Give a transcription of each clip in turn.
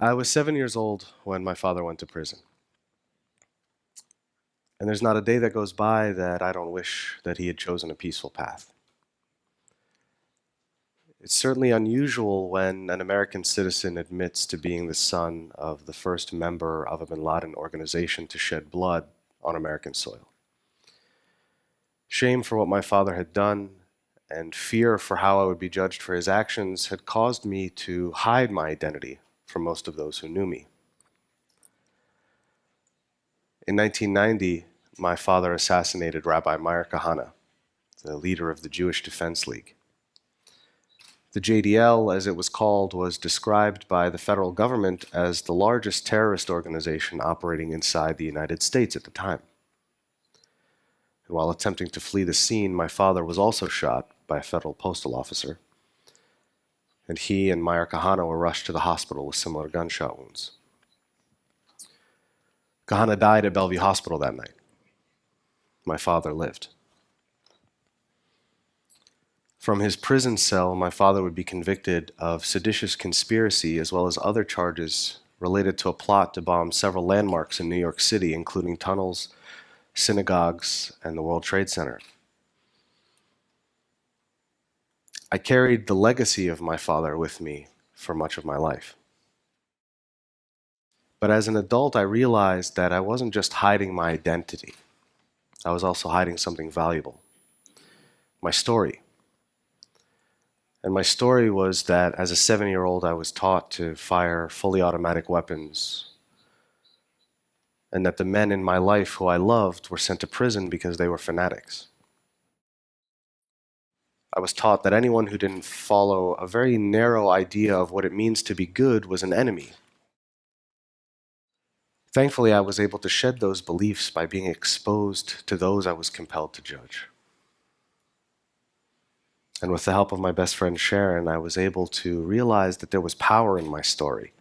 I was 7 years old when my father went to prison. And there's not a day that goes by that I don't wish that he had chosen a peaceful path. It's certainly unusual when an American citizen admits to being the son of the first member of a bin Laden organization to shed blood on American soil. Shame for what my father had done and fear for how I would be judged for his actions had caused me to hide my identity from most of those who knew me. In 1990, my father assassinated Rabbi Meir Kahane, the leader of the Jewish Defense League. The JDL, as it was called, was described by the federal government as the largest terrorist organization operating inside the United States at the time. And while attempting to flee the scene, my father was also shot by a federal postal officer, and he and Meir Kahane were rushed to the hospital with similar gunshot wounds. Kahane died at Bellevue Hospital that night. My father lived. From his prison cell, my father would be convicted of seditious conspiracy as well as other charges related to a plot to bomb several landmarks in New York City, including tunnels, synagogues, and the World Trade Center. I carried the legacy of my father with me for much of my life. But as an adult, I realized that I wasn't just hiding my identity. I was also hiding something valuable. My story. And my story was that as a 7-year-old, I was taught to fire fully automatic weapons, and that the men in my life who I loved were sent to prison because they were fanatics. I was taught that anyone who didn't follow a very narrow idea of what it means to be good was an enemy. Thankfully, I was able to shed those beliefs by being exposed to those I was compelled to judge. And with the help of my best friend Sharon, I was able to realize that there was power in my story,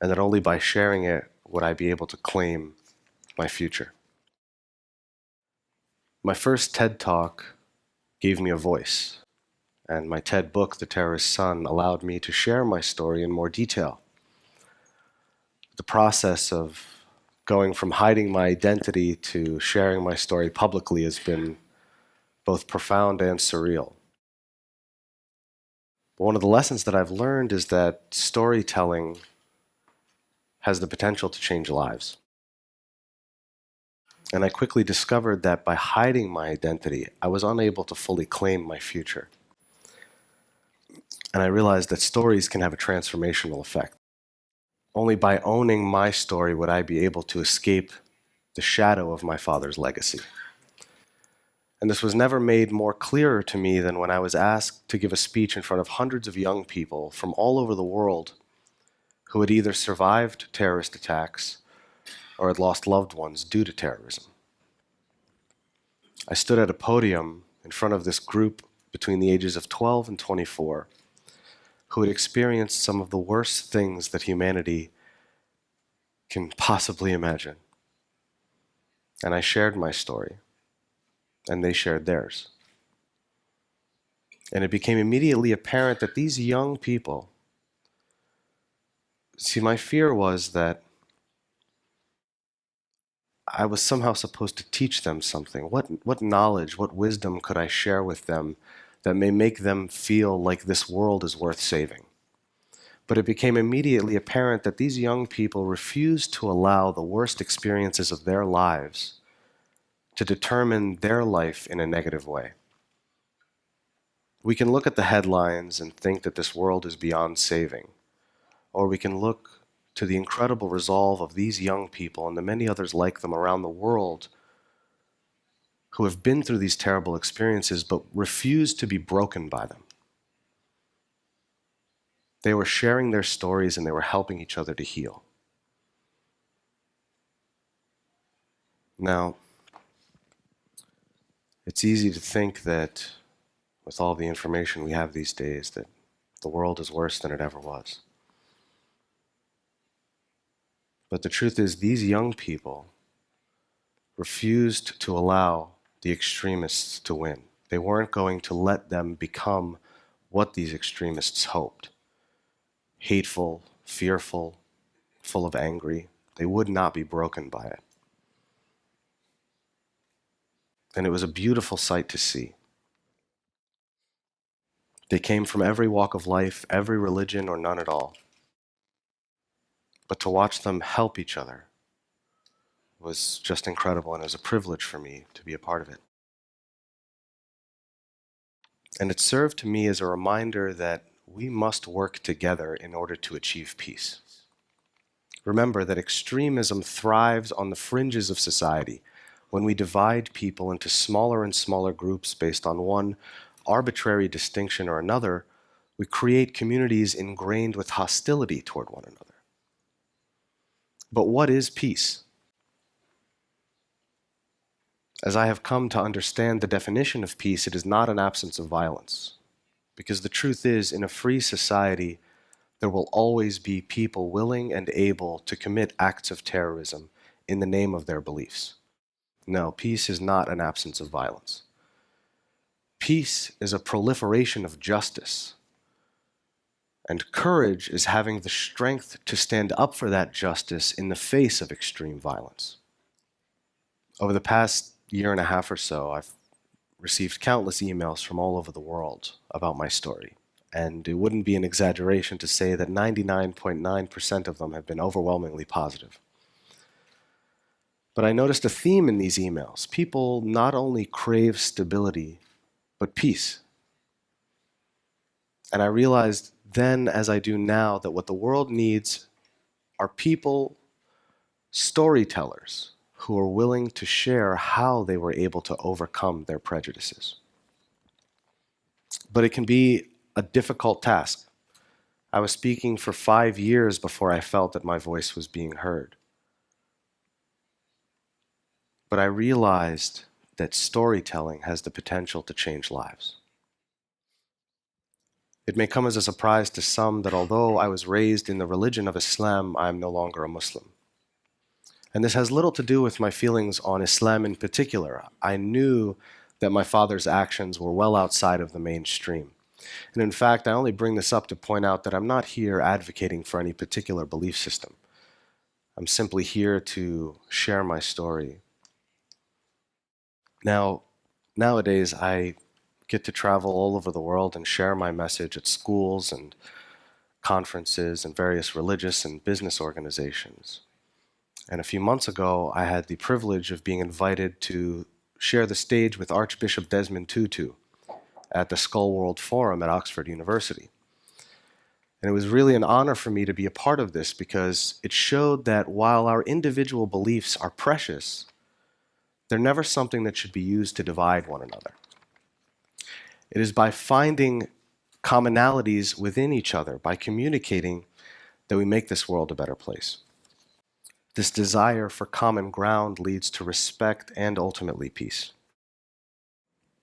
and that only by sharing it would I be able to claim my future. My first TED Talk gave me a voice, and my TED book, The Terrorist's Son, allowed me to share my story in more detail. The process of going from hiding my identity to sharing my story publicly has been both profound and surreal. But one of the lessons that I've learned is that storytelling has the potential to change lives. And I quickly discovered that by hiding my identity, I was unable to fully claim my future. And I realized that stories can have a transformational effect. Only by owning my story would I be able to escape the shadow of my father's legacy. And this was never made more clearer to me than when I was asked to give a speech in front of hundreds of young people from all over the world who had either survived terrorist attacks or had lost loved ones due to terrorism. I stood at a podium in front of this group between the ages of 12 and 24 who had experienced some of the worst things that humanity can possibly imagine. And I shared my story, and they shared theirs. And it became immediately apparent that these young people, see, my fear was that I was somehow supposed to teach them something. What knowledge, what wisdom could I share with them that may make them feel like this world is worth saving? But it became immediately apparent that these young people refused to allow the worst experiences of their lives to determine their life in a negative way. We can look at the headlines and think that this world is beyond saving, or we can look to the incredible resolve of these young people and the many others like them around the world who have been through these terrible experiences but refuse to be broken by them. They were sharing their stories and they were helping each other to heal. Now, it's easy to think that with all the information we have these days, that the world is worse than it ever was. But the truth is, these young people refused to allow the extremists to win. They weren't going to let them become what these extremists hoped: hateful, fearful, full of angry. They would not be broken by it. And it was a beautiful sight to see. They came from every walk of life, every religion, or none at all. But to watch them help each other was just incredible, and it was a privilege for me to be a part of it. And it served to me as a reminder that we must work together in order to achieve peace. Remember that extremism thrives on the fringes of society. When we divide people into smaller and smaller groups based on one arbitrary distinction or another, we create communities ingrained with hostility toward one another. But what is peace? As I have come to understand the definition of peace, it is not an absence of violence. Because the truth is, in a free society, there will always be people willing and able to commit acts of terrorism in the name of their beliefs. No, peace is not an absence of violence. Peace is a proliferation of justice. And courage is having the strength to stand up for that justice in the face of extreme violence. Over the past year and a half or so, I've received countless emails from all over the world about my story. And it wouldn't be an exaggeration to say that 99.9% of them have been overwhelmingly positive. But I noticed a theme in these emails. People not only crave stability, but peace. And I realized then, as I do now, that what the world needs are people, storytellers, who are willing to share how they were able to overcome their prejudices. But it can be a difficult task. I was speaking for 5 years before I felt that my voice was being heard. But I realized that storytelling has the potential to change lives. It may come as a surprise to some that although I was raised in the religion of Islam, I am no longer a Muslim. And this has little to do with my feelings on Islam in particular. I knew that my father's actions were well outside of the mainstream. And in fact, I only bring this up to point out that I'm not here advocating for any particular belief system. I'm simply here to share my story. Now, nowadays, I get to travel all over the world and share my message at schools and conferences and various religious and business organizations. And a few months ago, I had the privilege of being invited to share the stage with Archbishop Desmond Tutu at the Skull World Forum at Oxford University. And it was really an honor for me to be a part of this because it showed that while our individual beliefs are precious, they're never something that should be used to divide one another. It is by finding commonalities within each other, by communicating, that we make this world a better place. This desire for common ground leads to respect and ultimately peace.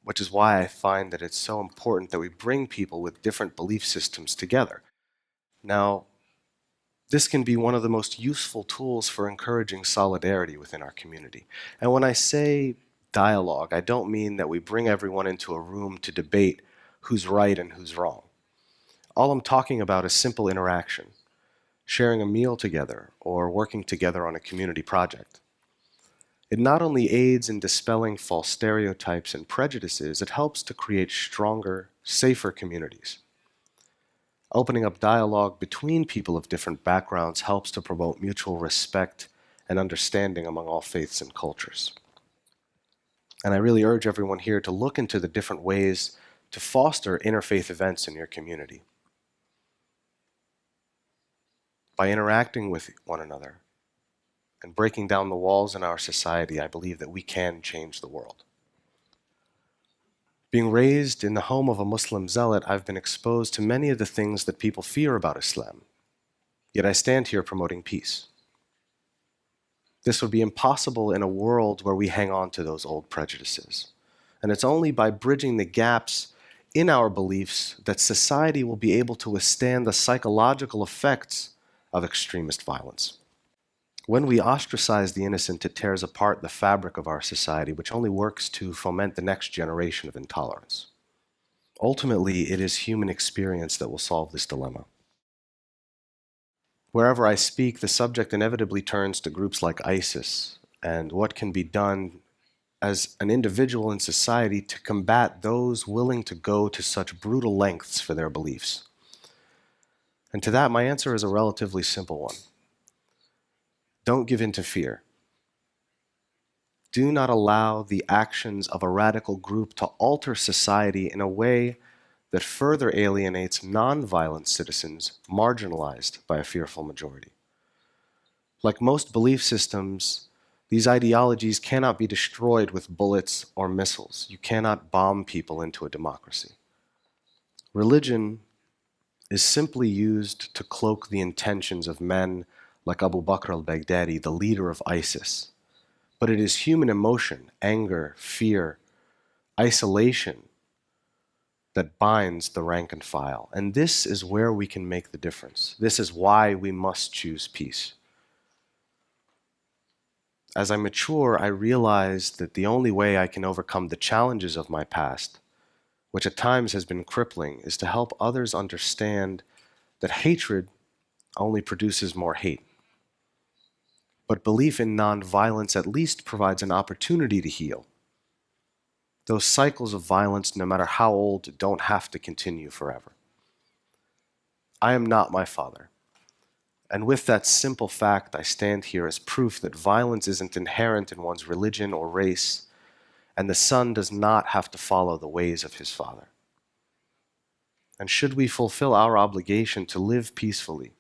Which is why I find that it's so important that we bring people with different belief systems together. Now, this can be one of the most useful tools for encouraging solidarity within our community. And when I say dialogue, I don't mean that we bring everyone into a room to debate who's right and who's wrong. All I'm talking about is simple interaction, sharing a meal together, or working together on a community project. It not only aids in dispelling false stereotypes and prejudices, it helps to create stronger, safer communities. Opening up dialogue between people of different backgrounds helps to promote mutual respect and understanding among all faiths and cultures. And I really urge everyone here to look into the different ways to foster interfaith events in your community. By interacting with one another and breaking down the walls in our society, I believe that we can change the world. Being raised in the home of a Muslim zealot, I've been exposed to many of the things that people fear about Islam. Yet I stand here promoting peace. This would be impossible in a world where we hang on to those old prejudices. And it's only by bridging the gaps in our beliefs that society will be able to withstand the psychological effects of extremist violence. When we ostracize the innocent, it tears apart the fabric of our society, which only works to foment the next generation of intolerance. Ultimately, it is human experience that will solve this dilemma. Wherever I speak, the subject inevitably turns to groups like ISIS and what can be done as an individual in society to combat those willing to go to such brutal lengths for their beliefs. And to that, my answer is a relatively simple one. Don't give in to fear. Do not allow the actions of a radical group to alter society in a way that further alienates nonviolent citizens marginalized by a fearful majority. Like most belief systems, these ideologies cannot be destroyed with bullets or missiles. You cannot bomb people into a democracy. Religion is simply used to cloak the intentions of men like Abu Bakr al-Baghdadi, the leader of ISIS. But it is human emotion, anger, fear, isolation that binds the rank and file. And this is where we can make the difference. This is why we must choose peace. As I mature, I realize that the only way I can overcome the challenges of my past, which at times has been crippling, is to help others understand that hatred only produces more hate. But belief in nonviolence at least provides an opportunity to heal. Those cycles of violence, no matter how old, don't have to continue forever. I am not my father. And with that simple fact, I stand here as proof that violence isn't inherent in one's religion or race, and the son does not have to follow the ways of his father. And should we fulfill our obligation to live peacefully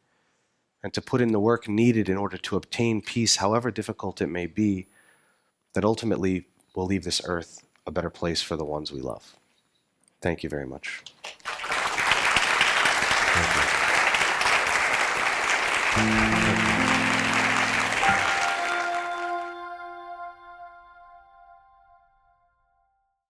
and to put in the work needed in order to obtain peace, however difficult it may be, that ultimately will leave this earth a better place for the ones we love. Thank you very much. Thank you.